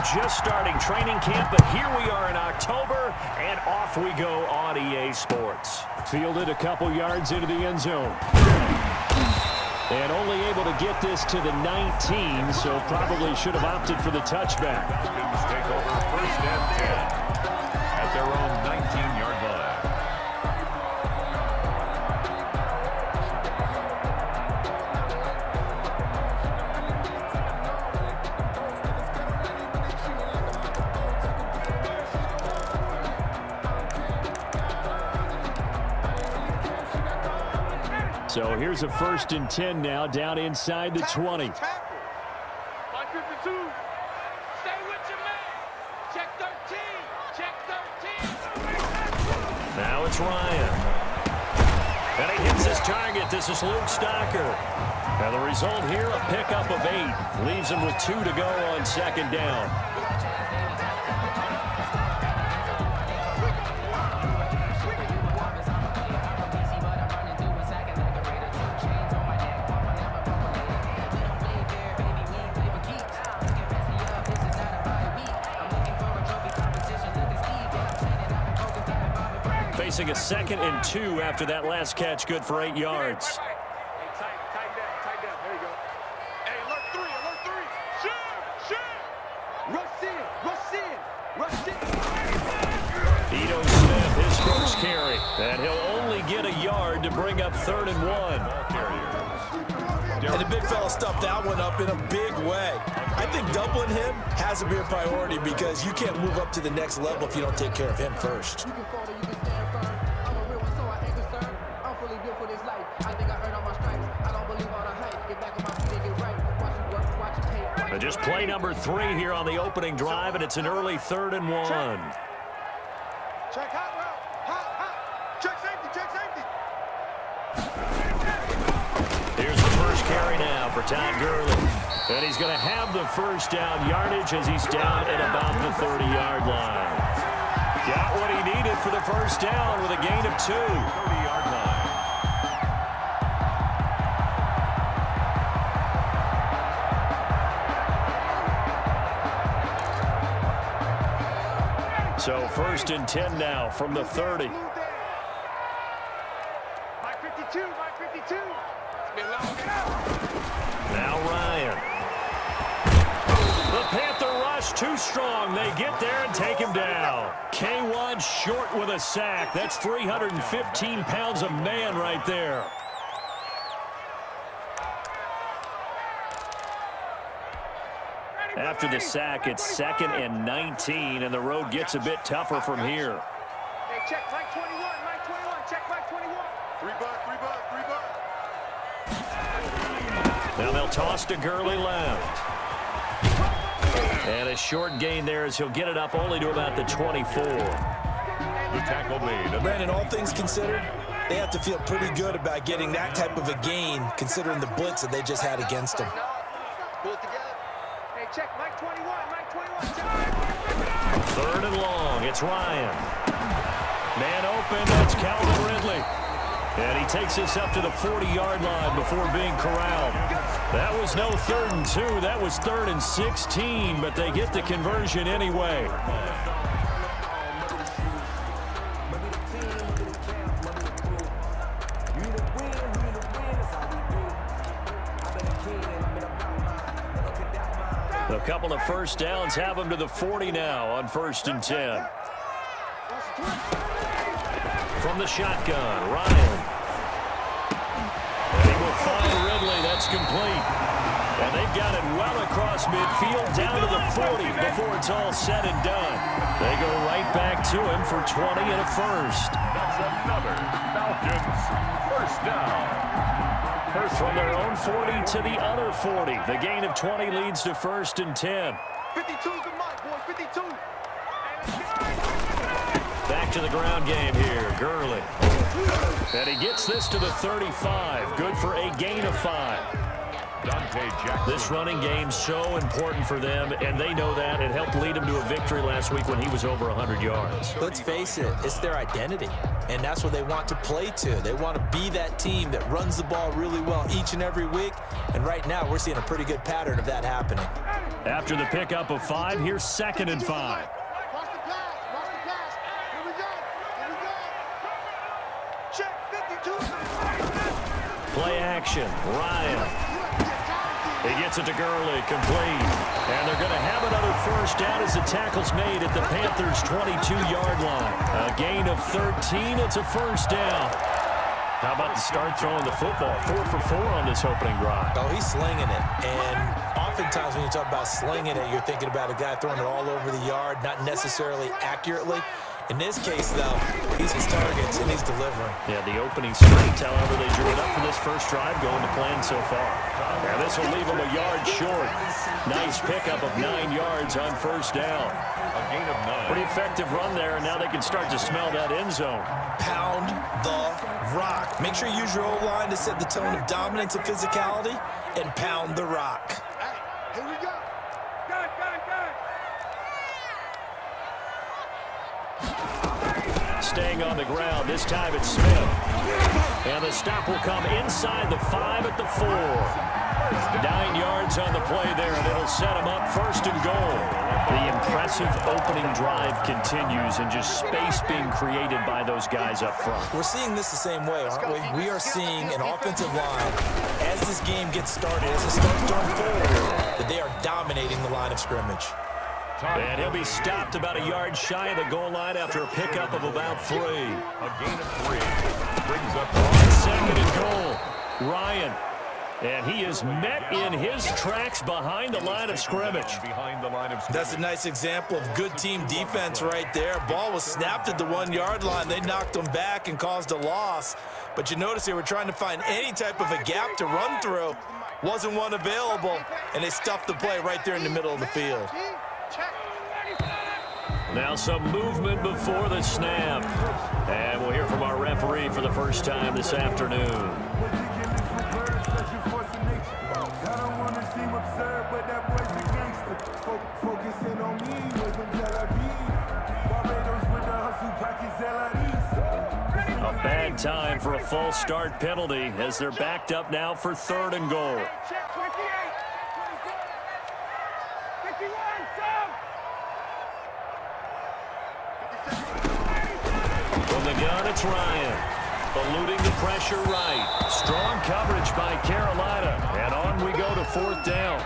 just starting training camp, but here we are in October, and off we go on EA Sports. Fielded a couple yards into the end zone. And only able to get this to the 19, so probably should have opted for the touchback. Falcons take over 1st and 10 at their own 19-yard line. So here's a 1st and 10 now, down inside the 20. My 52. Stay with your man. Check 13. Check 13. Now it's Ryan. And he hits his target. This is Luke Stocker. And the result here, a pickup of 8. Leaves him with 2 to go on 2nd down. Facing a 2nd and 2 after that last catch, good for 8 yards. Hey, tight down. There you go. Hey, alert 3. Ito Smith, his first carry. And he'll only get a yard to bring up 3rd and 1. And the big fella stuffed that one up in a big way. I think doubling him has to be a priority because you can't move up to the next level if you don't take care of him first. Just play number 3 here on the opening drive, and it's an early 3rd and 1. Check hot route. Hot. Check safety. Here's the first carry now for Todd Gurley. And he's going to have the 1st down yardage as he's down at about the 30-yard line. Got what he needed for the 1st down with a gain of 2. 30-yard line. So 1st and 10 now from the 30. My 52. It's been long enough. Now Ryan. The Panther rush too strong. They get there and take him down. K1 short with a sack. That's 315 pounds of man right there. After the sack, it's 2nd and 19, and the road gets a bit tougher from here. Hey, check Mike 21. Check Mike 21. 3 buck. Now they'll toss to Gurley left. And a short gain there as he'll get it up only to about the 24. The tackle made. Brandon, all things considered, they have to feel pretty good about getting that type of a gain considering the blitz that they just had against them. Pull it together. Hey, check Mike 21. 3rd and long. It's Ryan. Man open. That's Calvin Ridley. And he takes this up to the 40-yard line before being corralled. That was no 3rd and 2. That was 3rd and 16, but they get the conversion anyway. A couple of 1st downs have them to the 40 now on 1st and 10. From the shotgun, Ryan. And he will find Ridley. That's complete. And they've got it well across midfield down to the 40 before it's all said and done. They go right back to him for 20 and a 1st. That's another Falcons 1st down. From their own 40 to the other 40. The gain of 20 leads to 1st and 10. 52's the mark, boys. 52. Back to the ground game here. Gurley. And he gets this to the 35. Good for a gain of 5. This running game's so important for them, and they know that. It helped lead them to a victory last week when he was over 100 yards. Let's face it, it's their identity, and that's what they want to play to. They want to be that team that runs the ball really well each and every week, and right now we're seeing a pretty good pattern of that happening. After the pickup of 5, here's 2nd and 5. Watch the pass. Watch the pass. Here we go. Here we go. Check 52. Play action. Ryan. He gets it to Gurley. Complete. And they're going to have another first down as the tackle's made at the Panthers' 22-yard line. A gain of 13. It's a first down. How about the start throwing the football? 4 for 4 on this opening drive. Oh, he's slinging it. And oftentimes when you talk about slinging it, you're thinking about a guy throwing it all over the yard, not necessarily accurately. In this case, though, he's his targets and he's delivering. Yeah, the opening sprint, however, they drew it up for this first drive, going to plan so far. And this will leave him a yard short. Nice pickup of 9 yards on first down. A gain of 9. Pretty effective run there, and now they can start to smell that end zone. Pound the rock. Make sure you use your O-line to set the tone of dominance and physicality, and pound the rock. Here we go. Gun. Staying on the ground, this time it's Smith. And the stop will come inside the 5 at the 4. 9 yards on the play there, and it'll set him up 1st and goal. The impressive opening drive continues, and just space being created by those guys up front. We're seeing this the same way, aren't we? We are seeing an offensive line, as this game gets started, as it starts going forward, that they are dominating the line of scrimmage. And he'll be stopped about a yard shy of the goal line after a pickup of about 3. A gain of 3. Brings up On 2nd and goal, Ryan. And he is met in his tracks behind the line of scrimmage. behind the line of scrimmage. That's a nice example of good team defense right there. Ball was snapped at the 1-yard line. They knocked them back and caused a loss. But you notice they were trying to find any type of a gap to run through. Wasn't one available, and they stuffed the play right there in the middle of the field. Now some movement before the snap. And we'll hear from our referee for the first time this afternoon. A bad time for a false start penalty as they're backed up now for 3rd and goal. Check 28. 51. Some. From the gun, it's Ryan. Eluding the pressure right. Strong coverage by Carolina. And on we go to 4th down.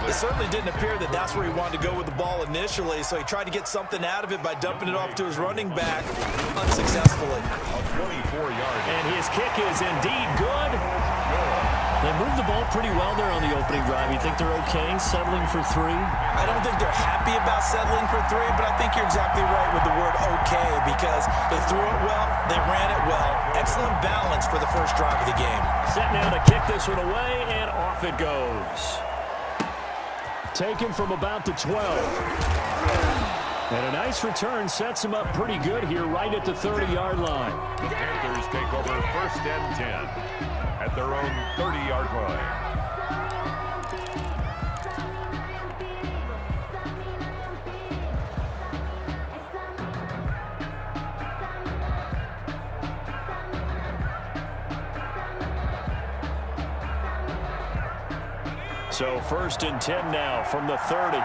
It certainly didn't appear that that's where he wanted to go with the ball initially, so he tried to get something out of it by dumping it off to his running back unsuccessfully. A 24-yard. And his kick is indeed good. They moved the ball pretty well there on the opening drive. You think they're okay settling for 3? I don't think they're happy about settling for 3, but I think you're exactly right with the word okay, because they threw it well, they ran it well. Excellent balance for the first drive of the game. Set now to kick this one away, and off it goes. Taken from about the 12. And a nice return sets him up pretty good here right at the 30-yard line. The Panthers take over 1st and 10 at their own 30-yard line. So 1st and 10 now from the 30.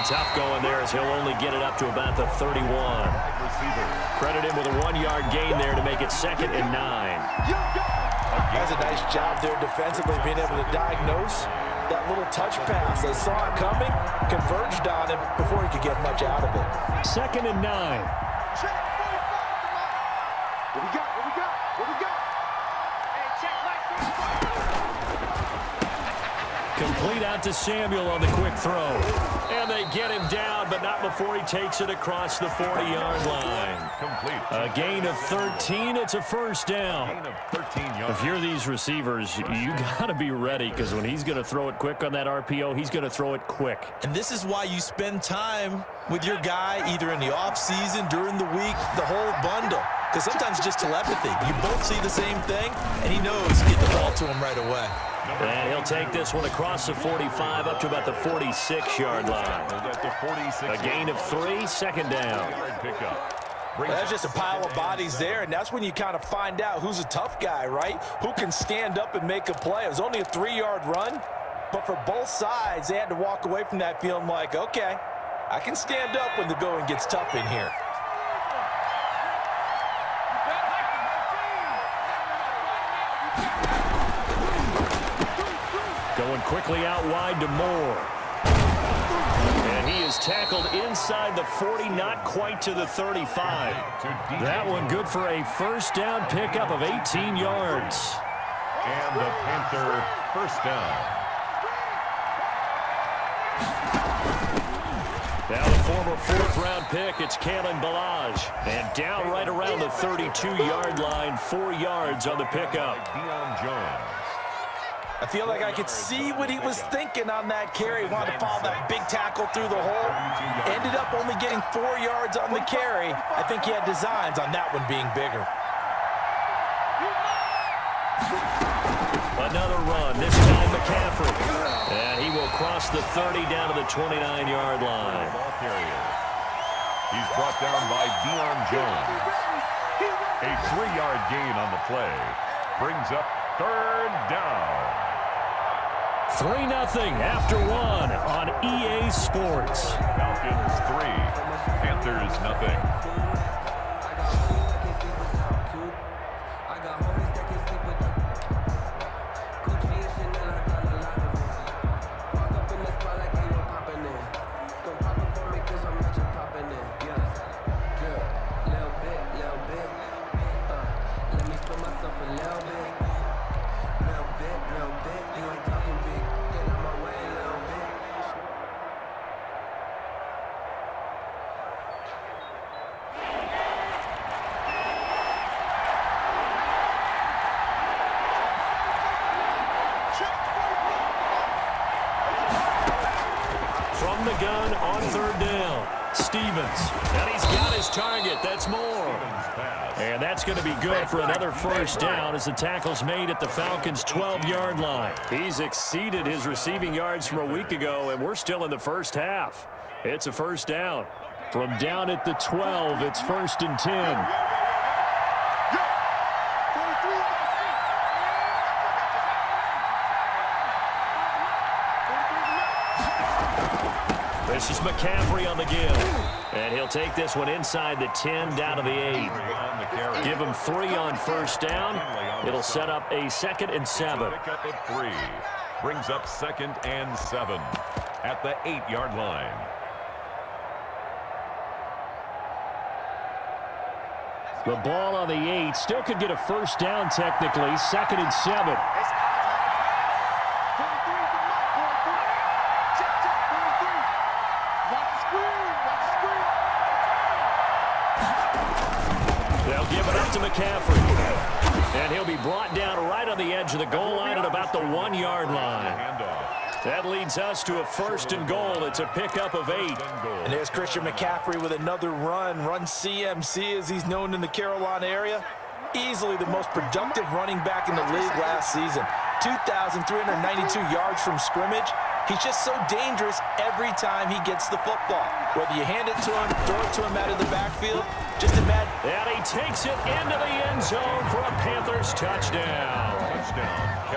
Tough going there as he'll only get it up to about the 31. Credit him with a 1-yard gain there to make it 2nd and 9. That's a nice job there defensively, being able to diagnose that little touch pass. They saw it coming, converged on him before he could get much out of it. 2nd and 9. What we got? Hey, check like 35. Complete out to Samuel on the quick throw. And they get him down, but not before he takes it across the 40-yard line. Complete. A gain of 13. It's a first down. Gain of 13 yards. If you're these receivers, you got to be ready, because when he's going to throw it quick on that RPO, he's going to throw it quick. And this is why you spend time with your guy either in the offseason, during the week, the whole bundle. Because sometimes it's just telepathy. You both see the same thing, and he knows to get the ball to him right away. And he'll take this one across the 45 up to about the 46-yard line. At the 46. A gain of 3, 2nd down. Pickup. That's just a pile of bodies there, and that's when you kind of find out who's a tough guy, right? Who can stand up and make a play. It was only a 3-yard run, but for both sides, they had to walk away from that feeling like, okay, I can stand up when the going gets tough in here. Going quickly out wide to Moore. And he is tackled inside the 40, not quite to the 35. That one good for a first down pickup of 18 yards. And the Panther first down. Now the former 4th-round pick, it's Kalen Ballage. And down right around the 32-yard line, 4 yards on the pickup. Deion Jones. I feel like I could see what he was thinking on that carry. He wanted to follow that big tackle through the hole. Ended up only getting 4 yards on the carry. I think he had designs on that one being bigger. Another run, this time McCaffrey. And he will cross the 30 down to the 29-yard line. He's brought down by Deion Jones. A 3-yard gain on the play. Brings up 3rd down. 3-0 after 1 on EA Sports. Falcons 3, Panthers nothing. From the gun on 3rd down, Stevens. And he's got his target. That's Moore. And that's going to be good for another first down as the tackle's made at the Falcons' 12-yard line. He's exceeded his receiving yards from a week ago, and we're still in the first half. It's a first down. From down at the 12, it's 1st and 10. This is McCaffrey on the give. And he'll take this one inside the 10 down to the 8. Give him 3 on first down. It'll set up a 2nd and 7. Pickup at 3. Brings up 2nd and 7 at the 8-yard line. The ball on the 8. Still could get a first down technically. 2nd and 7. McCaffrey. And he'll be brought down right on the edge of the goal line at about the 1-yard line. That leads us to a 1st and goal. It's a pickup of 8. And there's Christian McCaffrey with another run CMC as he's known in the Carolina area. Easily the most productive running back in the league last season. 2,392 yards from scrimmage. He's just so dangerous every time he gets the football. Whether you hand it to him, throw it to him out of the backfield, just imagine. And he takes it into the end zone for a Panthers touchdown.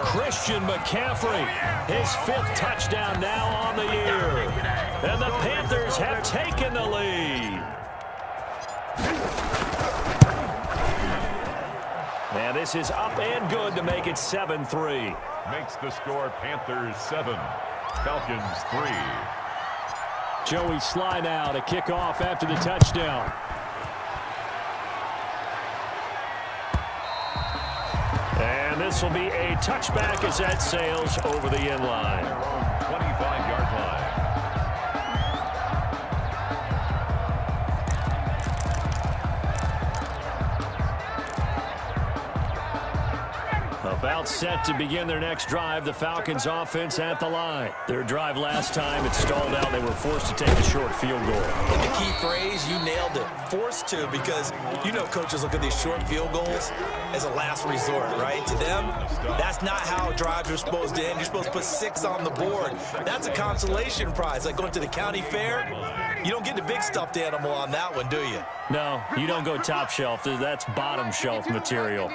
Christian McCaffrey, his 5th touchdown now on the year. And the Panthers have taken the lead. And this is up and good to make it 7-3. Makes the score Panthers 7, Falcons 3. Joey Sly now to kick off after the touchdown. And this will be a touchback as that sails over the end line. 25-yard line. About set to begin their next drive, the Falcons offense at the line. Their drive last time, it stalled out. They were forced to take a short field goal. And the key phrase, you nailed it. Forced to, because you know coaches look at these short field goals as a last resort, right? To them, that's not how drives are supposed to end. You're supposed to put 6 on the board. That's a consolation prize, like going to the county fair. You don't get the big stuffed animal on that one, do you? No, you don't go top shelf. That's bottom shelf material.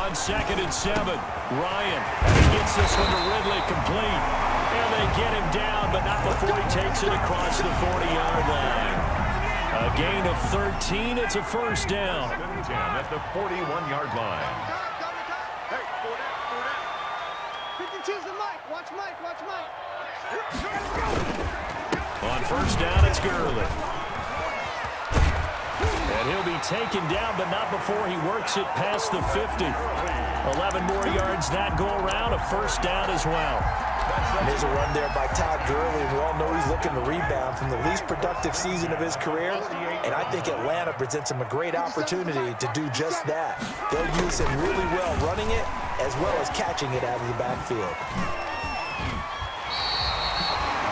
On 2nd and 7, Ryan. He gets this one to Ridley complete. And they get him down, but not before he takes it across the 40-yard line. A gain of 13. It's a first down. 10 at the 41-yard line. Hey, 52's the Mike. Watch Mike. Watch Mike. On first down, it's Gurley. And he'll be taken down, but not before he works it past the 50. 11 more yards that go around, a first down as well. And there's a run there by Todd Gurley. We all know he's looking to rebound from the least productive season of his career. And I think Atlanta presents him a great opportunity to do just that. They'll use him really well running it as well as catching it out of the backfield.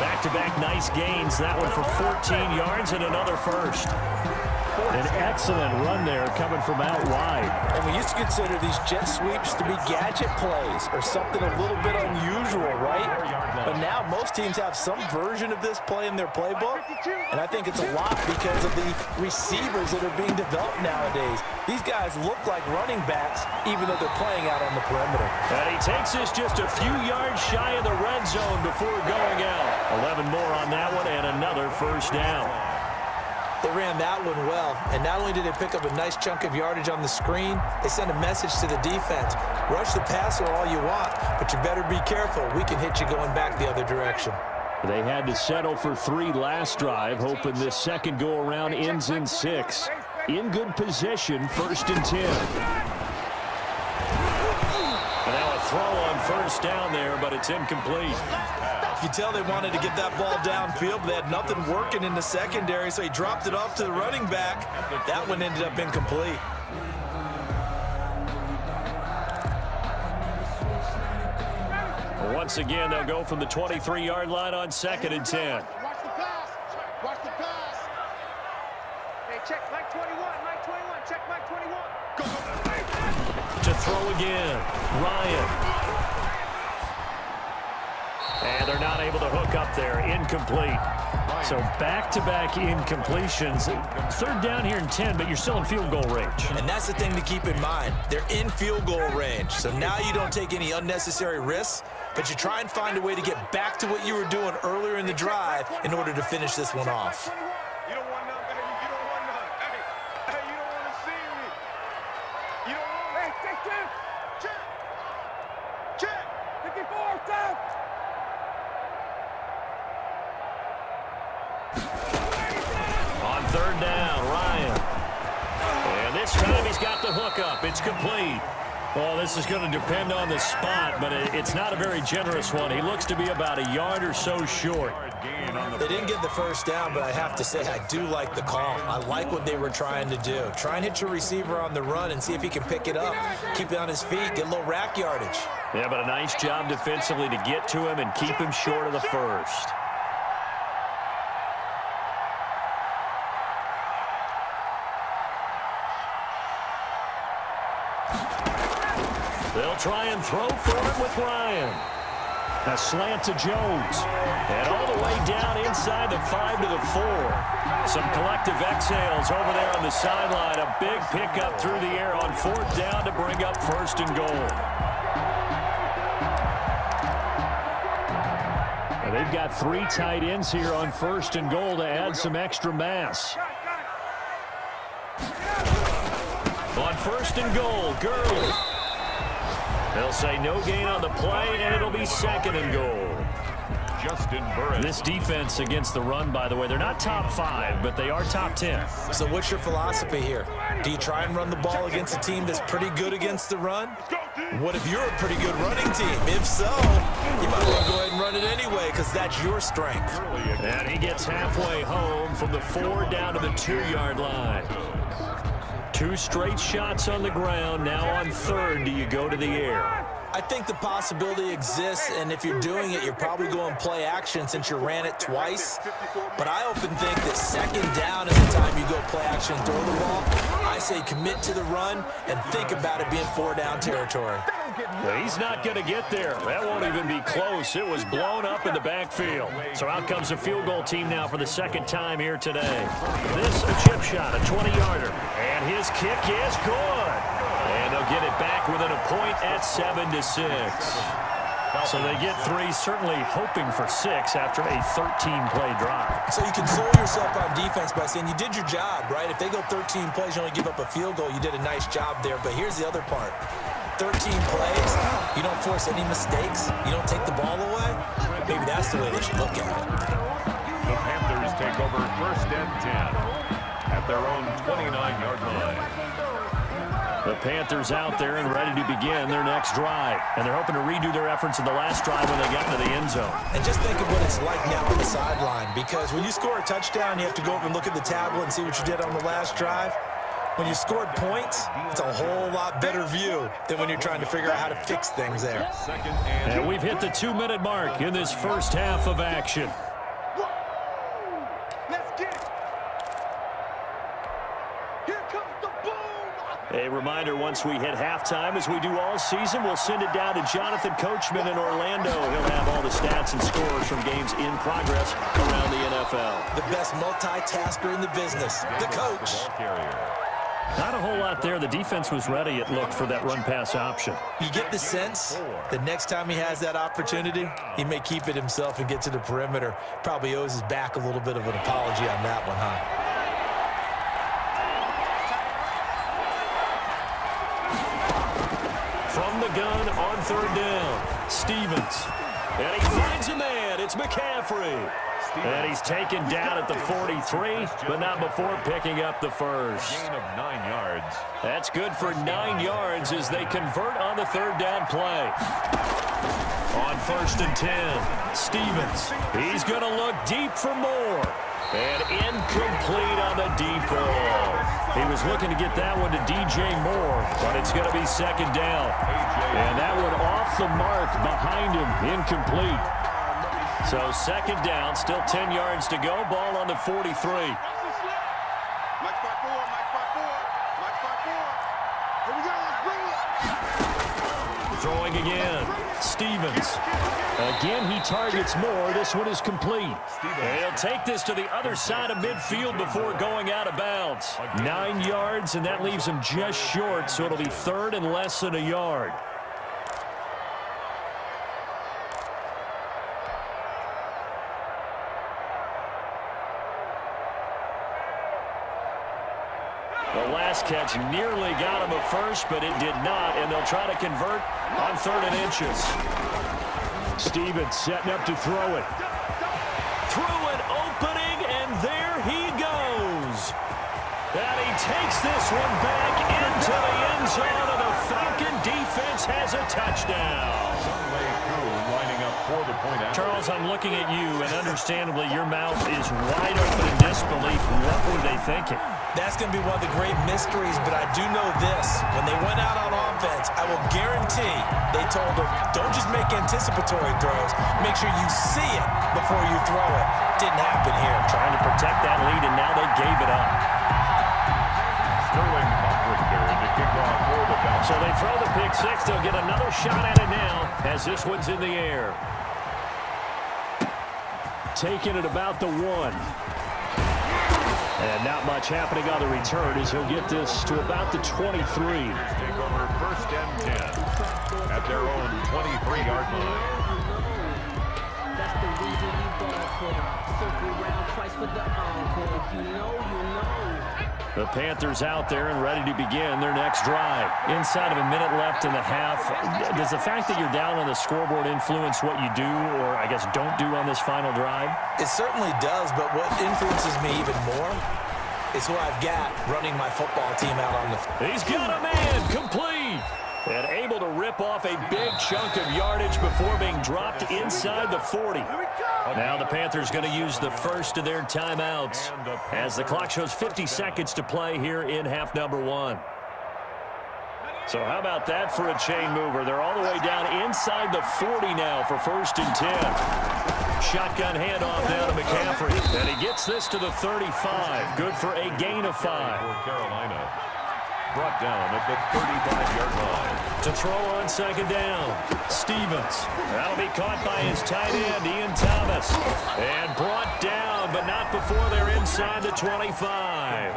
Back-to-back nice gains. That one for 14 yards and another first. An excellent run there coming from out wide. And we used to consider these jet sweeps to be gadget plays or something a little bit unusual, right? But now most teams have some version of this play in their playbook, and I think it's a lot because of the receivers that are being developed nowadays. These guys look like running backs even though they're playing out on the perimeter. And he takes this just a few yards shy of the red zone before going out. 11 more on that one and another first down. They ran that one well, and not only did they pick up a nice chunk of yardage on the screen, they sent a message to the defense. Rush the passer all you want, but you better be careful. We can hit you going back the other direction. They had to settle for 3 last drive, hoping this second go-around ends in 6. In good position, 1st and 10. And now a throw on first down there, but it's incomplete. You tell they wanted to get that ball downfield, but they had nothing working in the secondary, so he dropped it off to the running back. That one ended up incomplete. Once again, they'll go from the 23-yard line on 2nd and 10. Watch the pass. Watch the pass. Hey, check Mike 21. Mike 21. Check Mike 21. Go. To throw again, Ryan. And they're not able to hook up there. Incomplete. So back-to-back incompletions. 3rd down here and 10, but you're still in field goal range. And that's the thing to keep in mind. They're in field goal range. So now you don't take any unnecessary risks, but you try and find a way to get back to what you were doing earlier in the drive in order to finish this one off. You don't want none, baby. You don't want none. Hey, you don't want to see me. You don't want. Hey, take this. Check. 54, down. On 3rd down, Ryan. And this time he's got the hook up. It's complete. Well, this is going to depend on the spot, but it's not a very generous one. He looks to be about a yard or so short. They didn't get the first down, but I have to say I do like the call. I like what they were trying to do. Try and hit your receiver on the run and see if he can pick it up. Keep it on his feet, get a little rack yardage. Yeah, but a nice job defensively to get to him and keep him short of the first. They'll try and throw for it with Ryan. A slant to Jones. And all the way down inside the 5 to the 4. Some collective exhales over there on the sideline. A big pickup through the air on 4th down to bring up 1st and goal. And they've got 3 tight ends here on 1st and goal to add some extra mass. On 1st and goal, Gurley. They'll say no gain on the play, and it'll be 2nd and goal. Justin Burris. This defense against the run, by the way, they're not top 5, but they are top 10. So what's your philosophy here? Do you try and run the ball against a team that's pretty good against the run? What if you're a pretty good running team? If so, you might want to go ahead and run it anyway because that's your strength. And he gets halfway home from the 4 down to the 2-yard line. 2 straight shots on the ground. Now on 3rd, do you go to the air? I think the possibility exists, and if you're doing it, you're probably going play action since you ran it twice. But I often think that 2nd down is the time you go play action and throw the ball. I say commit to the run and think about it being 4 down territory. He's not going to get there. That won't even be close. It was blown up in the backfield. So out comes the field goal team now for the second time here today. This a chip shot, a 20-yarder. And his kick is good. And they'll get it back within a point at 7-6. So they get 3, certainly hoping for 6 after a 13-play drive. So you console yourself on defense by saying you did your job, right? If they go 13 plays, you only give up a field goal, you did a nice job there. But here's the other part. 13 plays, you don't force any mistakes, you don't take the ball away. Maybe that's the way they should look at it. The Panthers take over 1st and 10 at their own 29-yard line. The Panthers out there and ready to begin their next drive. And they're hoping to redo their efforts in the last drive when they got into the end zone. And just think of what it's like now on the sideline, because when you score a touchdown, you have to go over and look at the tablet and see what you did on the last drive. When you scored points, it's a whole lot better view than when you're trying to figure out how to fix things there. And we've hit the 2-minute mark in this first half of action. Let's get it. Here comes the boom. A reminder, once we hit halftime, as we do all season, we'll send it down to Jonathan Coachman in Orlando. He'll have all the stats and scores from games in progress around the NFL. The best multitasker in the business, the coach. Not a whole lot there. The defense was ready, it looked, for that run-pass option. You get the sense the next time he has that opportunity, he may keep it himself and get to the perimeter. Probably owes his back a little bit of an apology on that one, huh? From the gun on 3rd down, Stevens. And he finds a man. It's McCaffrey. And he's taken down at the 43, but not before picking up the first. Gain of 9 yards. That's good for 9 yards as they convert on the 3rd down play. On 1st and 10, Stevens. He's going to look deep for more. And incomplete on the deep ball. He was looking to get that one to DJ Moore, but it's going to be 2nd down. And that one off the mark behind him, incomplete. So 2nd down, still 10 yards to go. Ball on the 43. Mike 5-4, Mike 5-4, Mike 5-4. Here we go, let's bring it. Throwing again, Stevens. Again, he targets Moore. This one is complete. And he'll take this to the other side of midfield before going out of bounds. 9 yards, and that leaves him just short, so it'll be 3rd and less than a yard. The last catch nearly got him a first, but it did not, and they'll try to convert on 3rd and inches. Stevens setting up to throw it. Through an opening, and there he goes. And he takes this one back into the end zone, and the Falcon defense has a touchdown. Charles, I'm looking at you, and understandably your mouth is wide open in disbelief. What were they thinking? That's going to be one of the great mysteries, but I do know this. When they went out on offense, I will guarantee they told them, don't just make anticipatory throws. Make sure you see it before you throw it. Didn't happen here. Trying to protect that lead, and now they gave it up. Sterling Hoffman there to kick off for the Falcons. So they throw the pick six. They'll get another shot at it now as this one's in the air. Taking it about the 1. And not much happening on the return as he'll get this to about the 23. Take over 1st and 10 at their own 23-yard line. That's the reason we ball for. Circle round twice for the encore. If you know, you know. The Panthers out there and ready to begin their next drive. Inside of a minute left in the half. Does the fact that you're down on the scoreboard influence what you do, or I guess don't do on this final drive? It certainly does, but what influences me even more is who I've got running my football team out on the field. He's got a man, complete. And able to rip off a big chunk of yardage before being dropped inside the 40. Now the Panthers going to use the first of their timeouts as the clock shows 50 seconds to play here in half number 1. So how about that for a chain mover? They're all the way down inside the 40 now for 1st and 10. Shotgun handoff down to McCaffrey. And he gets this to the 35. Good for a gain of 5. Carolina brought down at the 35-yard line. To throw on second down, Stevens. That'll be caught by his tight end, Ian Thomas. And brought down, but not before they're inside the 25.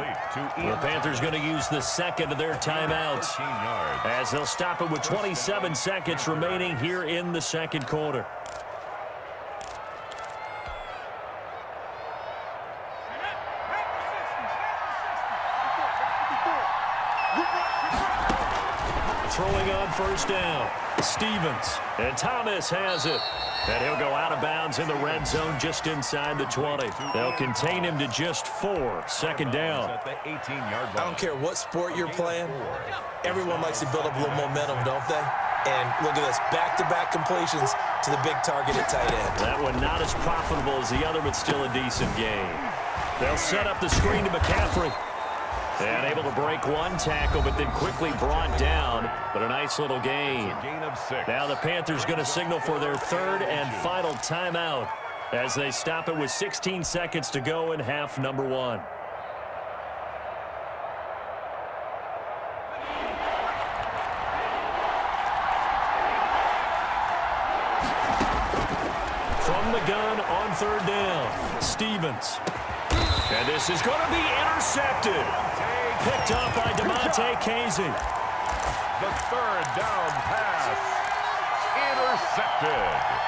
The Panthers going to use the second of their timeouts, as they'll stop it with 27 seconds remaining here in the second quarter. Throwing on first down, Stevens. And Thomas has it. And he'll go out of bounds in the red zone just inside the 20. They'll contain him to just 4. Second down. I don't care what sport you're playing. Everyone likes to build up a little momentum, don't they? And look at this, back-to-back completions to the big targeted tight end. That one not as profitable as the other, but still a decent game. They'll set up the screen to McCaffrey. And able to break one tackle, but then quickly brought down. But a nice little gain. Now the Panthers going to signal for their third and final timeout as they stop it with 16 seconds to go in half number 1. From the gun on third down, Stevens. And this is going to be intercepted. Picked up by DeMonte Casey. The third down pass. Intercepted.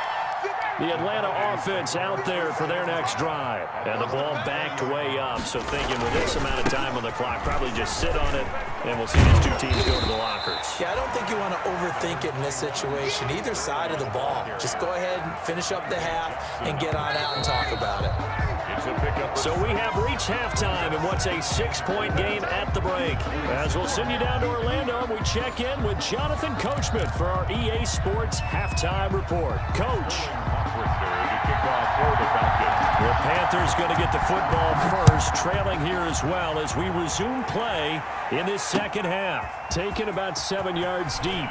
The Atlanta offense out there for their next drive. And the ball backed way up. So thinking with this amount of time on the clock, probably just sit on it, and we'll see these two teams go to the lockers. Yeah, I don't think you want to overthink it in this situation. Either side of the ball. Just go ahead and finish up the half and get on out and talk about it. So we have reached halftime in what's a 6-point game at the break. As we'll send you down to Orlando, we check in with Jonathan Coachman for our EA Sports Halftime Report. Coach. The Panthers going to get the football first, trailing here as well as we resume play in this second half. Taken about 7 yards deep.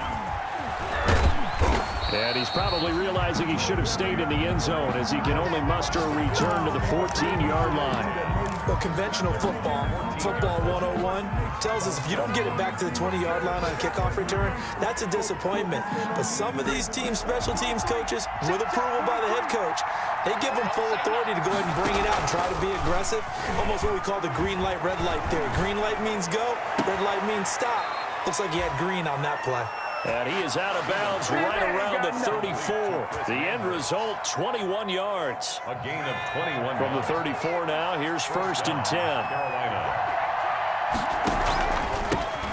And he's probably realizing he should have stayed in the end zone as he can only muster a return to the 14-yard line. Well, conventional football 101, tells us if you don't get it back to the 20-yard line on a kickoff return, that's a disappointment. But some of these special teams coaches, with approval by the head coach, they give them full authority to go ahead and bring it out and try to be aggressive. Almost what we call the green light, red light theory. Green light means go, red light means stop. Looks like he had green on that play. And he is out of bounds right around the 34. The end result, 21 yards. A gain of 21. From the 34 now, here's 1st and 10.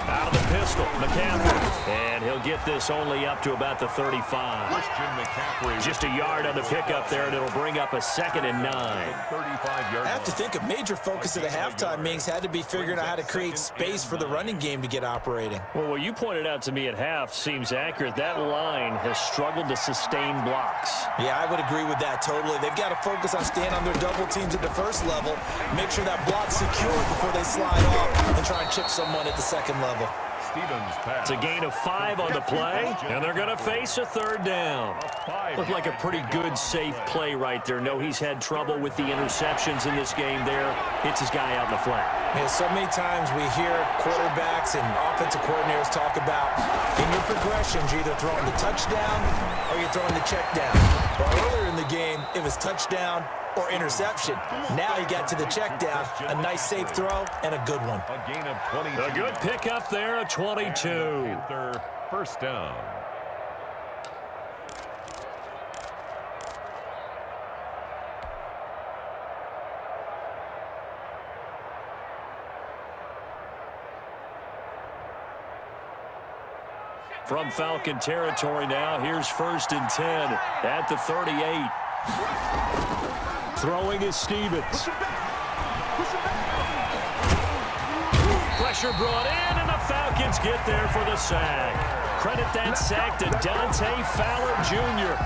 Out of the pistol, McCaffrey. And he'll get this only up to about the 35. Just a yard on the pickup there, and it'll bring up a 2nd and 9. I have to think a major focus of the halftime meetings had to be figuring out how to create space for the running game to get operating. Well, what you pointed out to me at half seems accurate. That line has struggled to sustain blocks. Yeah, I would agree with that totally. They've got to focus on staying on their double teams at the first level, make sure that block's secure before they slide off and try and chip someone at the second level. It's a gain of 5 on the play, and they're going to face a third down. Looked like a pretty good, safe play right there. No, he's had trouble with the interceptions in this game there. Hits his guy out in the flat. Yeah, so many times we hear quarterbacks and offensive coordinators talk about in your progressions, you're either throwing the touchdown or you're throwing the check down. But earlier in the game, it was touchdown or interception. Now he got to the check down, a nice safe throw, and a good one. A gain of 22. A good pickup there, a 22. First down. From Falcon territory now, here's 1st and 10 at the 38. Throwing is Stevens. Pressure brought in, and the Falcons get there for the sack. Credit that sack to Dante Fowler Jr.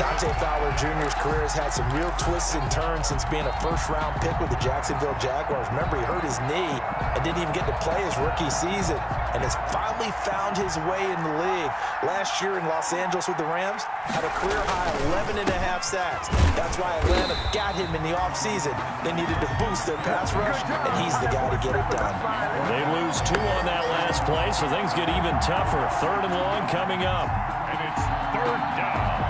Dante Fowler Jr.'s career has had some real twists and turns since being a first-round pick with the Jacksonville Jaguars. Remember, he hurt his knee and didn't even get to play his rookie season, and has finally found his way in the league. Last year in Los Angeles with the Rams, had a career-high 11.5 sacks. That's why Atlanta got him in the offseason. They needed to boost their pass rush, and he's the guy to get it done. They lose 2 on that last play, so things get even tougher. 3rd and long coming up. And it's 3rd down.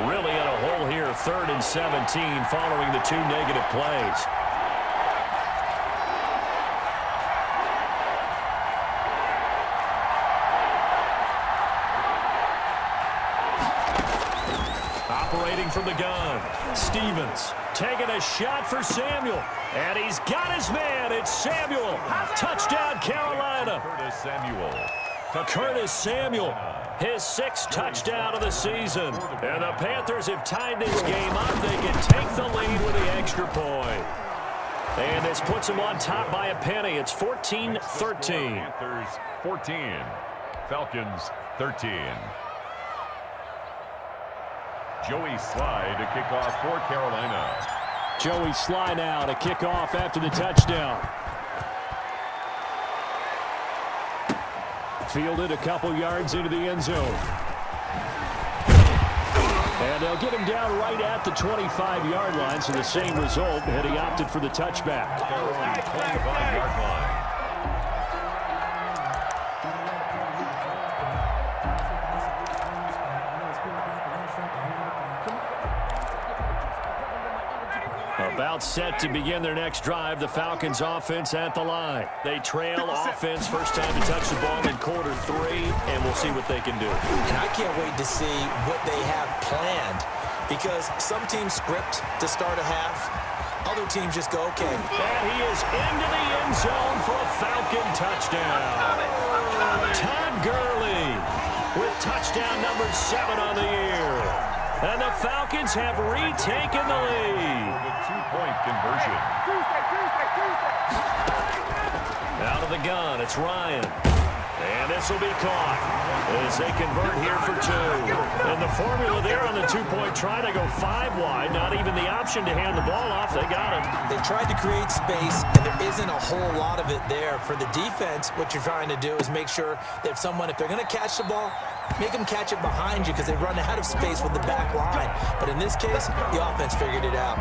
Really in a hole here, 3rd and 17 following the 2 negative plays. Operating from the gun, Stevens taking a shot for Samuel, and he's got his man. It's Samuel. Touchdown, Carolina. Curtis Samuel, his 6th touchdown of the season. And the Panthers have tied this game up. They can take the lead with the extra point. And this puts them on top by a penny. It's 14-13. Panthers 14, Falcons 13. Joey Sly to kick off for Carolina. Joey Sly now to kick off after the touchdown. Fielded a couple yards into the end zone. And they'll get him down right at the 25-yard line, so the same result had he opted for the touchback. Carolina 25-yard line. About set to begin their next drive, the Falcons offense at the line. They trail offense, first time to touch the ball in quarter 3, and we'll see what they can do. And I can't wait to see what they have planned, because some teams script to start a half. Other teams just go, okay. And he is into the end zone for a Falcon touchdown. Todd Gurley with touchdown number 7 on the year. And the Falcons have retaken the lead. The 2-point conversion. Out of the gun, it's Ryan. And this will be caught as they convert here for 2. And the formula there on the 2-point try to go 5 wide. Not even the option to hand the ball off. They got it. They tried to create space, and there isn't a whole lot of it there. For the defense, what you're trying to do is make sure that if they're going to catch the ball, make them catch it behind you, because they run out of space with the back line. But in this case, the offense figured it out.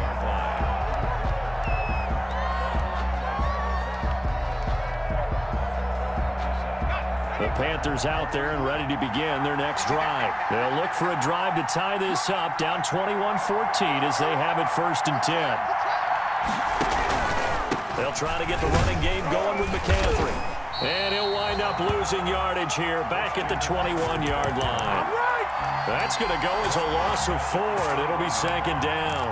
The Panthers out there and ready to begin their next drive. They'll look for a drive to tie this up, down 21-14 as they have it 1st and 10. They'll try to get the running game going with McCaffrey. And he'll wind up losing yardage here back at the 21-yard line. That's going to go as a loss of 4, and it'll be 2nd down.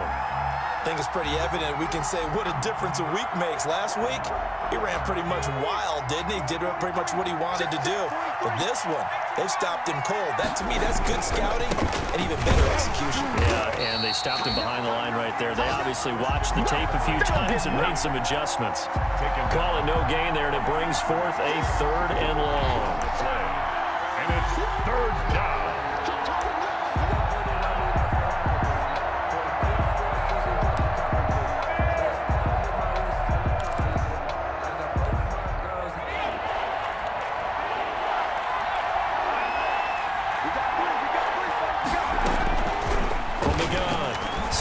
I think it's pretty evident. We can say what a difference a week makes. Last week, he ran pretty much wild, didn't he? Did pretty much what he wanted to do. But this one, they've stopped him cold. That, to me, that's good scouting and even better execution. Yeah, and they stopped him behind the line right there. They obviously watched the tape a few times and made some adjustments. Call it no gain there, and it brings forth a 3rd and long. And it's 3rd down.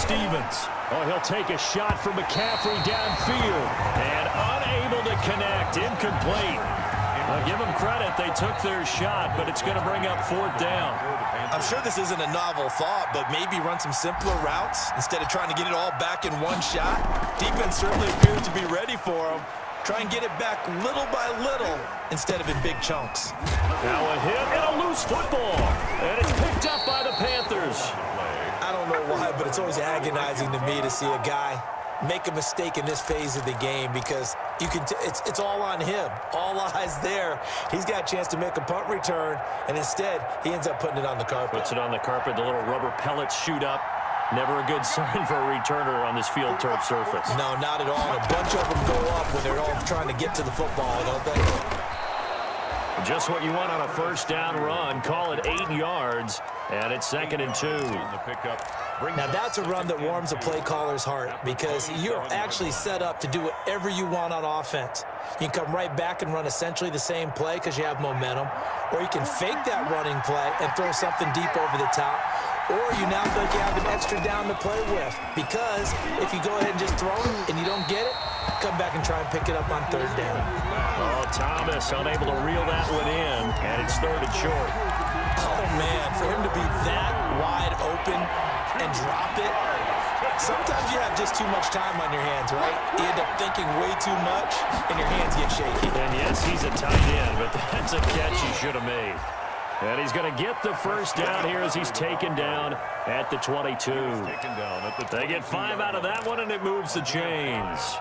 Stevens. Oh, he'll take a shot from McCaffrey downfield. And unable to connect. Incomplete. I'll give them credit. They took their shot, but it's going to bring up 4th down. I'm sure this isn't a novel thought, but maybe run some simpler routes instead of trying to get it all back in one shot. Defense certainly appears to be ready for them. Try and get it back little by little instead of in big chunks. Now a hit and a loose football. And it's picked up by the Panthers. I don't know why, but it's always agonizing to me to see a guy make a mistake in this phase of the game, because you can it's all on him. All eyes there. He's got a chance to make a punt return, and instead he ends up putting it on the carpet. Puts it on the carpet. The little rubber pellets shoot up. Never a good sign for a returner on this field turf surface. No, not at all. And a bunch of them go up when they're all trying to get to the football, don't they? Just what you want on a first down run. Call it 8 yards, and it's 2nd and 2. Now, that's a run that warms a play caller's heart because you're actually set up to do whatever you want on offense. You can come right back and run essentially the same play because you have momentum, or you can fake that running play and throw something deep over the top, or you now feel like you have an extra down to play with because if you go ahead and just throw it and you don't get it, come back and try and pick it up on 3rd down. Oh, Thomas unable to reel that one in, and it's 3rd and short. Oh, man, for him to be that wide open and drop it, sometimes you have just too much time on your hands, right? You end up thinking way too much, and your hands get shaky. And yes, he's a tight end, but that's a catch he should have made. And he's going to get the first down here as he's taken down at the 22. They get 5 out of that one, and it moves the chains.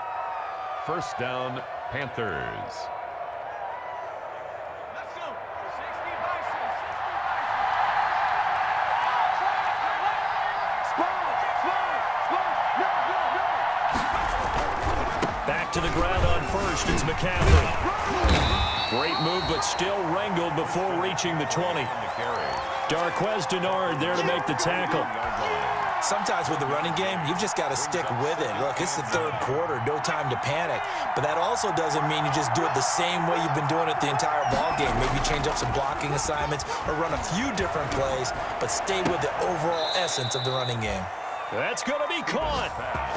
First down, Panthers. Back to the ground on first. It's McCaffrey. Great move, but still wrangled before reaching the 20. Darquez Denard there to make the tackle. Sometimes with the running game, you've just got to stick with it. Look, it's the 3rd quarter, no time to panic. But that also doesn't mean you just do it the same way you've been doing it the entire ball game. Maybe change up some blocking assignments or run a few different plays, but stay with the overall essence of the running game. That's going to be caught.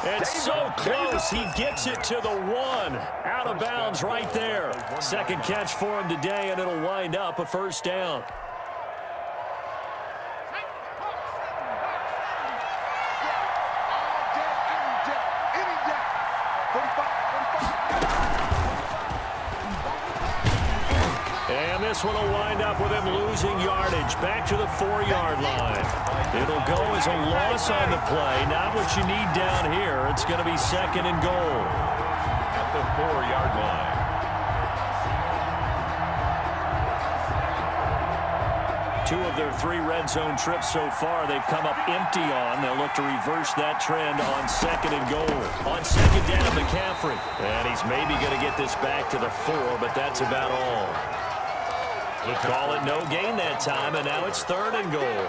It's so close. He gets it to the 1. Out of bounds right there. 2nd catch for him today, and it'll wind up a first down. And this one will wind up with him losing yardage back to the 4-yard line. It'll go as a loss on the play. Not what you need down here. It's going to be 2nd and goal. At the 4-yard line. Two of their 3 red zone trips so far, they've come up empty on. They'll look to reverse that trend on 2nd and goal. On 2nd down, McCaffrey. And he's maybe going to get this back to the 4, but that's about all. Let's call it no gain that time, and now it's 3rd and goal.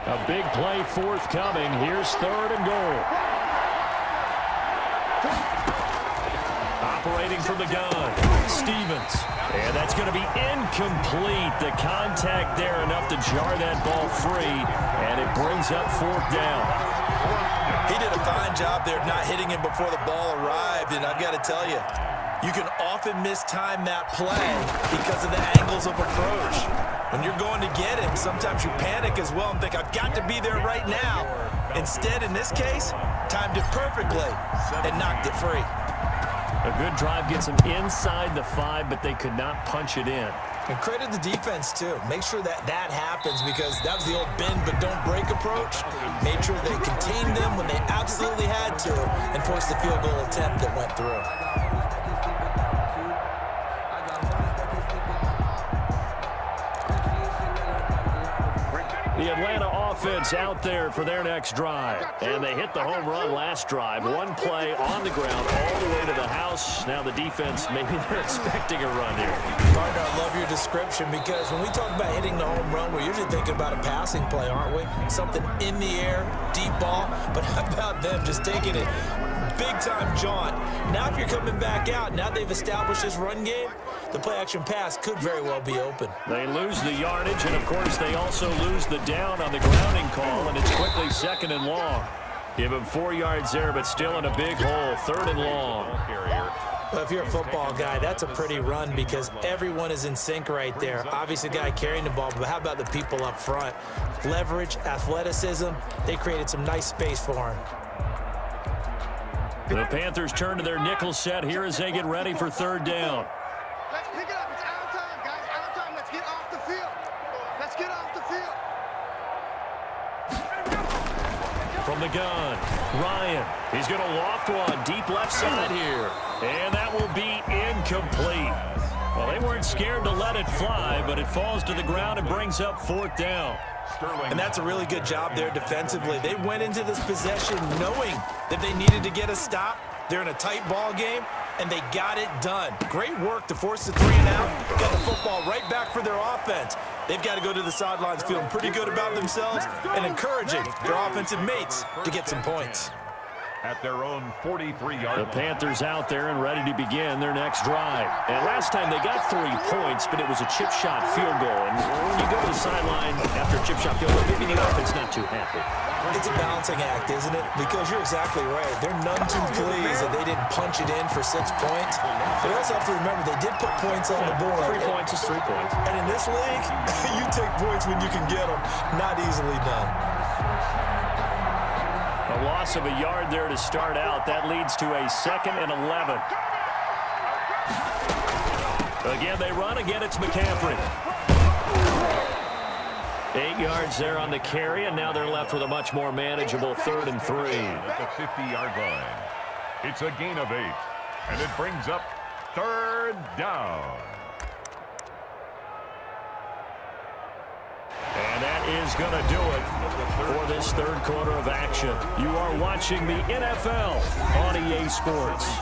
A big play forthcoming. Here's 3rd and goal. Operating from the gun, Stevens. And that's going to be incomplete. The contact there enough to jar that ball free, and it brings up 4th down. He did a fine job there not hitting him before the ball arrived, and I've got to tell you, you can often mistime that play because of the angles of approach. When you're going to get him, sometimes you panic as well and think, I've got to be there right now. Instead, in this case, timed it perfectly and knocked it free. A good drive gets them inside the 5, but they could not punch it in. And credit the defense, too. Make sure that that happens because that was the old bend but don't break approach. Made sure they contained them when they absolutely had to and forced the field goal attempt that went through. The Atlanta offense out there for their next drive. And they hit the home run last drive. One play on the ground all the way to the house. Now the defense, maybe they're expecting a run here. Partner, I love your description because when we talk about hitting the home run, we're usually thinking about a passing play, aren't we? Something in the air, deep ball. But how about them just taking it big-time jaunt? Now if you're coming back out, now they've established this run game, the play-action pass could very well be open. They lose the yardage, and, of course, they also lose the down on the grounding call, and it's quickly 2nd and long. Give him 4 yards there, but still in a big hole, 3rd and long. Well, if you're a football guy, that's a pretty run because everyone is in sync right there. Obviously, the guy carrying the ball, but how about the people up front? Leverage, athleticism, they created some nice space for him. The Panthers turn to their nickel set here as they get ready for 3rd down. Let's pick it up. It's our time, guys. Our time. Let's get off the field. Let's get off the field. From the gun, Ryan. He's going to loft one deep left side here. And that will be incomplete. Well, they weren't scared to let it fly, but it falls to the ground and brings up 4th down. And that's a really good job there defensively. They went into this possession knowing that they needed to get a stop. They're in a tight ball game, and they got it done. Great work to force the 3 and out. Got the football right back for their offense. They've got to go to the sidelines feeling pretty good about themselves and encouraging their offensive mates to get some points. At their own 43-yard line. The Panthers out there and ready to begin their next drive. And last time they got 3 points, but it was a chip shot field goal. And when you go to the sideline after a chip shot field goal, maybe the offense not too happy. It's a balancing act, isn't it? Because you're exactly right. They're none too pleased that they didn't punch it in for 6 points. But you also have to remember they did put points on the board. 3 points is 3 points. And in this league, you take points when you can get them. Not easily done. A loss of a yard there to start out. That leads to a 2nd and 11. Again, they run. Again, it's McCaffrey. 8 yards there on the carry, and now they're left with a much more manageable 3rd and 3. At the 50-yard line. It's a gain of 8, and it brings up 3rd down. And that is going to do it for this 3rd quarter of action. You are watching the NFL on EA Sports.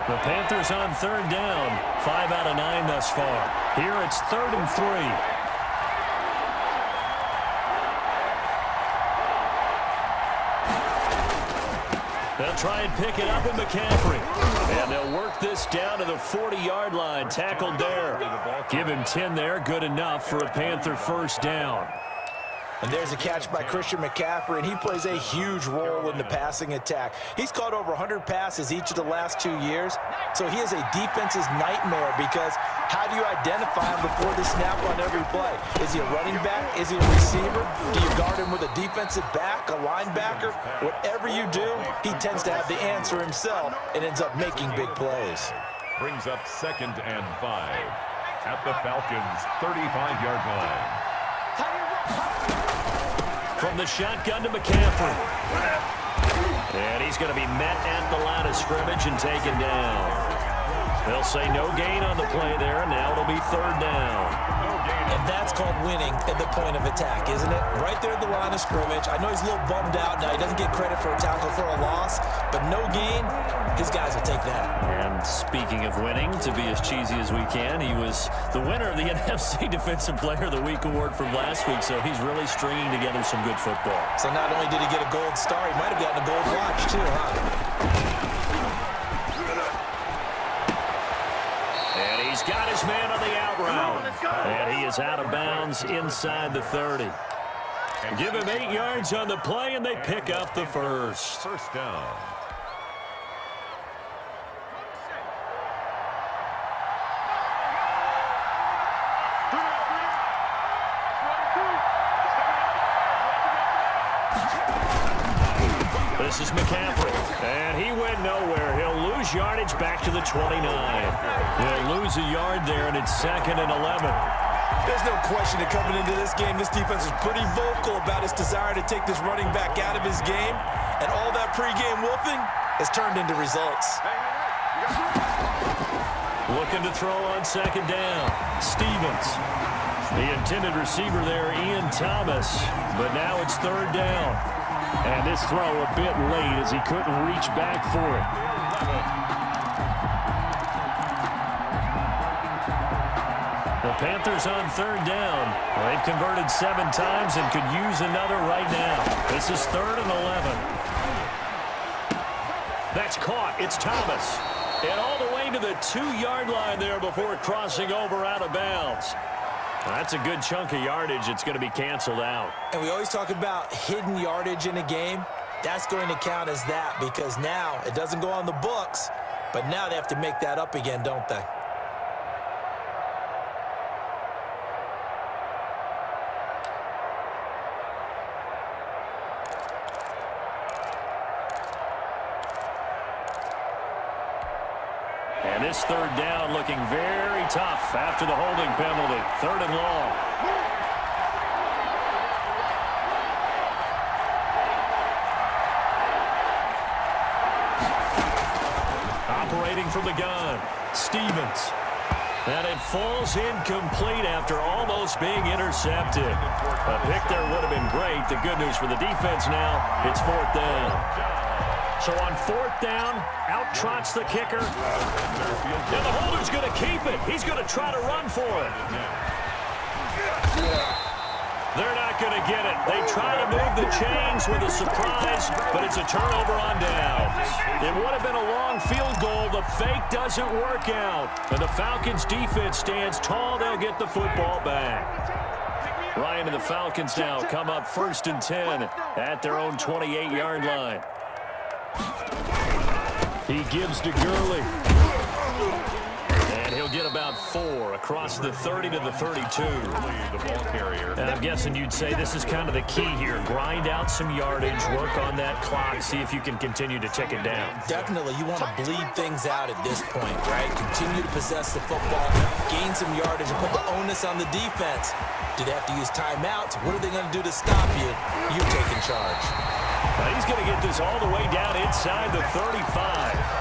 The Panthers on 3rd down. 5 out of 9 thus far. Here it's 3rd and 3. They'll try and pick it up with McCaffrey. And they'll work this down to the 40-yard line. Tackled there. Give him 10 there. Good enough for a Panther 1st down. And there's a catch by Christian McCaffrey, and he plays a huge role in the passing attack. He's caught over 100 passes each of the last 2 years, so he is a defense's nightmare because how do you identify him before the snap on every play? Is he a running back? Is he a receiver? Do you guard him with a defensive back, a linebacker? Whatever you do, he tends to have the answer himself and ends up making big plays. Brings up 2nd and 5 at the Falcons' 35-yard line. From the shotgun to McCaffrey. And he's going to be met at the line of scrimmage and taken down. They'll say no gain on the play there, and now it'll be 3rd down. And that's called winning at the point of attack, isn't it? Right there at the line of scrimmage. I know he's a little bummed out now. He doesn't get credit for a tackle for a loss, but no gain, his guys will take that. And speaking of winning, to be as cheesy as we can, he was the winner of the NFC Defensive Player of the Week award from last week, so he's really stringing together some good football. So not only did he get a gold star, he might have gotten a gold watch too, huh? He's got his man on the out route. And he is out of bounds inside the 30. Give him 8 yards on the play, and they pick up the 1st. 1st down. This is McCaffrey, and he went nowhere. He'll lose yardage back to the 29. He'll lose a yard there, and it's 2nd and 11. There's no question that coming into this game, this defense is pretty vocal about its desire to take this running back out of his game, and all that pregame wolfing has turned into results. Looking to throw on 2nd down. Stevens. The intended receiver there, Ian Thomas, but now it's 3rd down. And this throw a bit late as he couldn't reach back for it. The Panthers on 3rd down. They've converted 7 times and could use another right now. This is 3rd and 11. That's caught. It's Thomas. And all the way to the 2-yard line there before crossing over out of bounds. That's a good chunk of yardage. It's going to be canceled out. And we always talk about hidden yardage in a game. That's going to count as that because now it doesn't go on the books, but now they have to make that up again, don't they? And this 3rd down looking very tough after the holding penalty. 3rd and long. Operating from the gun, Stevens. And it falls incomplete after almost being intercepted. A pick there would have been great. The good news for the defense now, it's 4th down. So on 4th down, out trots the kicker. And the holder's going to keep it. He's going to try to run for it. They're not going to get it. They try to move the chains with a surprise, but it's a turnover on downs. It would have been a long field goal. The fake doesn't work out. And the Falcons defense stands tall. They'll get the football back. Ryan and the Falcons now come up 1st and 10 at their own 28-yard line. He gives to Gurley. And he'll get about 4 across the 30 to the 32. The ball carrier. And I'm guessing you'd say this is kind of the key here. Grind out some yardage, work on that clock, see if you can continue to tick it down. Definitely, you want to bleed things out at this point, right? Continue to possess the football, gain some yardage, and put the onus on the defense. Do they have to use timeouts? What are they going to do to stop you? You're taking charge. Now he's going to get this all the way down inside the 35.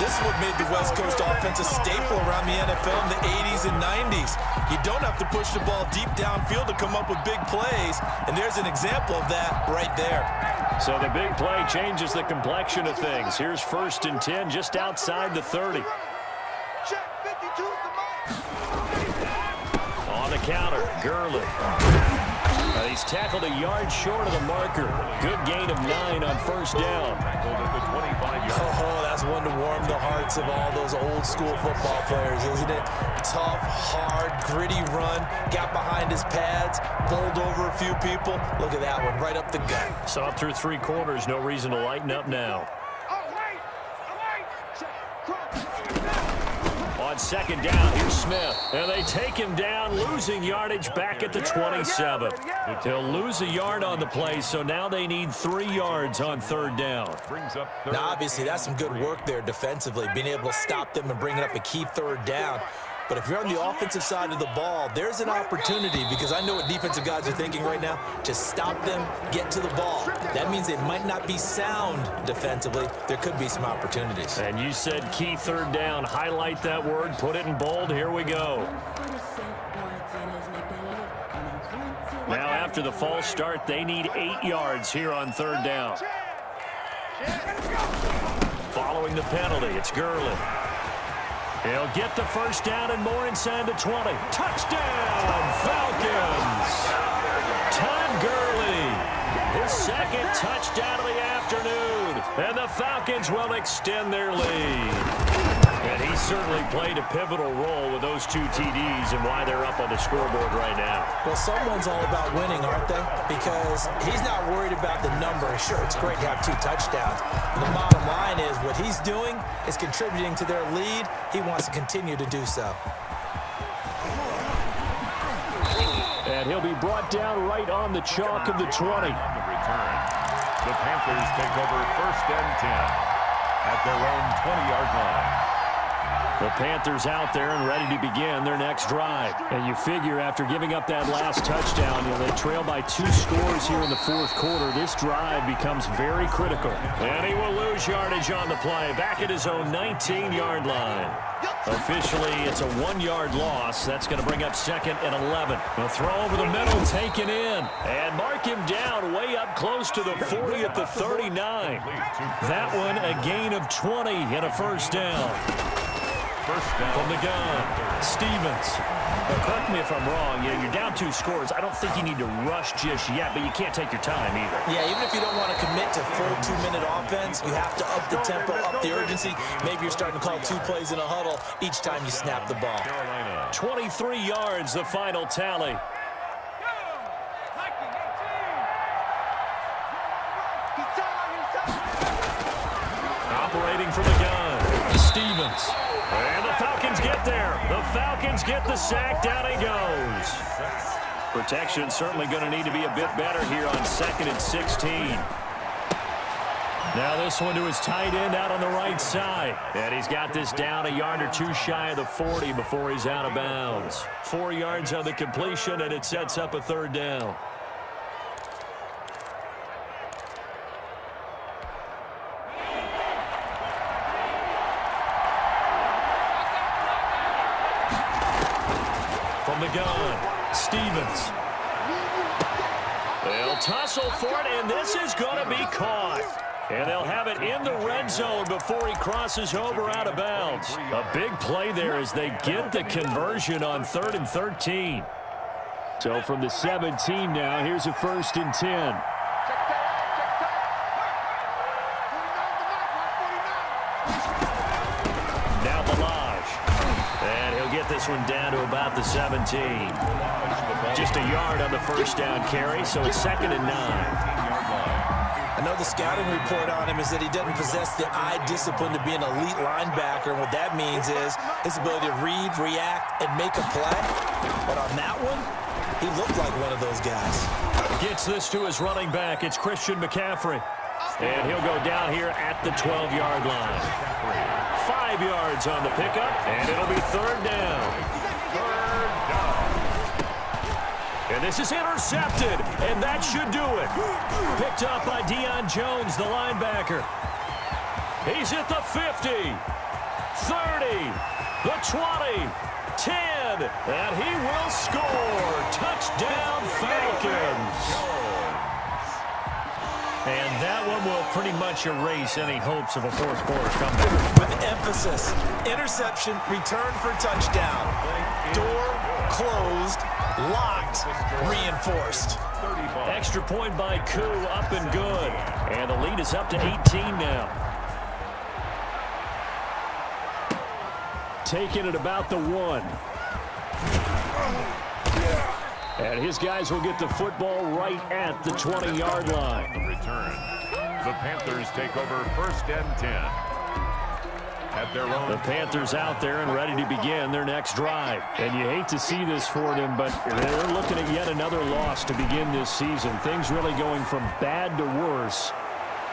This is what made the West Coast offense a staple around the NFL in the 80s and 90s. You don't have to push the ball deep downfield to come up with big plays, and there's an example of that right there. So the big play changes the complexion of things. Here's 1st and 10 just outside the 30. On the counter, Gurley. He's tackled a yard short of the marker. Good gain of 9 on 1st down. Oh, that's one to warm the hearts of all those old school football players, isn't it? Tough, hard, gritty run. Got behind his pads, bowled over a few people. Look at that one, right up the gut. So up through 3 quarters, no reason to lighten up now. On 2nd down, here's Smith. And they take him down, losing yardage back at the 27. He'll lose a yard on the play, so now they need 3 yards on 3rd down. Now, obviously, that's some good work there defensively, being able to stop them and bring it up a key 3rd down. But if you're on the offensive side of the ball, there's an opportunity, because I know what defensive guys are thinking right now. Just stop them, get to the ball. That means they might not be sound defensively. There could be some opportunities. And you said key 3rd down. Highlight that word, put it in bold. Here we go. Now after the false start, they need 8 yards here on 3rd down. Following the penalty, it's Gurley. He'll get the 1st down and more inside the 20. Touchdown, Falcons! Todd Gurley, his 2nd touchdown of the afternoon. And the Falcons will extend their lead. And he certainly played a pivotal role with those 2 TDs and why they're up on the scoreboard right now. Well, someone's all about winning, aren't they? Because he's not worried about the number. Sure, it's great to have 2 touchdowns. The bottom line is what he's doing is contributing to their lead. He wants to continue to do so. And he'll be brought down right on the chalk of the 20. On the return, the Panthers take over 1st and 10 at their own 20-yard line. The Panthers out there and ready to begin their next drive. And you figure after giving up that last touchdown, they trail by 2 scores here in the 4th quarter. This drive becomes very critical. And he will lose yardage on the play, back at his own 19-yard line. Officially, it's a 1-yard loss. That's going to bring up 2nd and 11. The throw over the middle, taken in. And mark him down way up close to the 40 at the 39. That one, a gain of 20 and a 1st down. From the gun, Stevens. Now, correct me if I'm wrong. You're down 2 scores. I don't think you need to rush just yet, but you can't take your time either. Yeah, even if you don't want to commit to full 2-minute offense, you have to up the tempo, up the urgency. Maybe you're starting to call 2 plays in a huddle each time you snap the ball. 23 yards, the final tally. Operating from the gun, Stevens. And the Falcons get there. The Falcons get the sack. Down he goes. Protection certainly going to need to be a bit better here on 2nd and 16. Now this one to his tight end out on the right side. And he's got this down a yard or 2 shy of the 40 before he's out of bounds. 4 yards on the completion, and it sets up a 3rd down. the gun. Stevens. They'll tussle for it, and this is going to be caught. And they'll have it in the red zone before he crosses over out of bounds. A big play there as they get the conversion on 3rd and 13. So from the 17 now, here's a 1st and 10. Now Balaj. And he'll get this one down to about the 17. Just a yard on the first down carry, so it's 2nd and 9. I know the scouting report on him is that he doesn't possess the eye discipline to be an elite linebacker. And what that means is his ability to read, react, and make a play. But on that one, he looked like one of those guys. Gets this to his running back. It's Christian McCaffrey. And he'll go down here at the 12-yard line. 5 yards on the pickup, and it'll be 3rd down. And this is intercepted, and that should do it. Picked up by Deion Jones, the linebacker. He's at the 50, 30, the 20, 10, and he will score. Touchdown, Falcons. And that one will pretty much erase any hopes of a fourth quarter comeback. With emphasis, interception, return for touchdown. Door closed, locked, reinforced. Extra point by Koo, up and good. And the lead is up to 18 now. Taking it about the 1. And his guys will get the football right at the 20-yard line. Return. The Panthers take over 1st and 10. At their own. The Panthers out there and ready to begin their next drive. And you hate to see this for them, but they're looking at yet another loss to begin this season. Things really going from bad to worse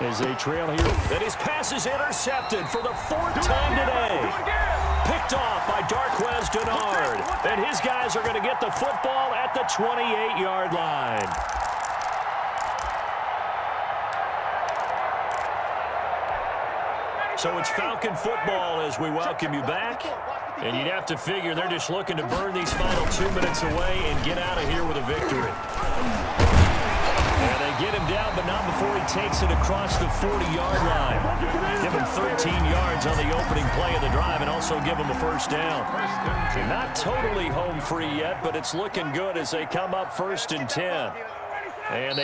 as they trail here. And his pass is intercepted for the 4th time today. Picked off by Darquez Denard. And his guys are going to get the football at the 28-yard line. So it's Falcon football as we welcome you back. And you'd have to figure they're just looking to burn these final 2 minutes away and get out of here with a victory. And they get him down, but not before he takes it across the 40-yard line. Give him 13 yards on the opening play of the drive and also give him a 1st down. Not totally home free yet, but it's looking good as they come up 1st and 10. And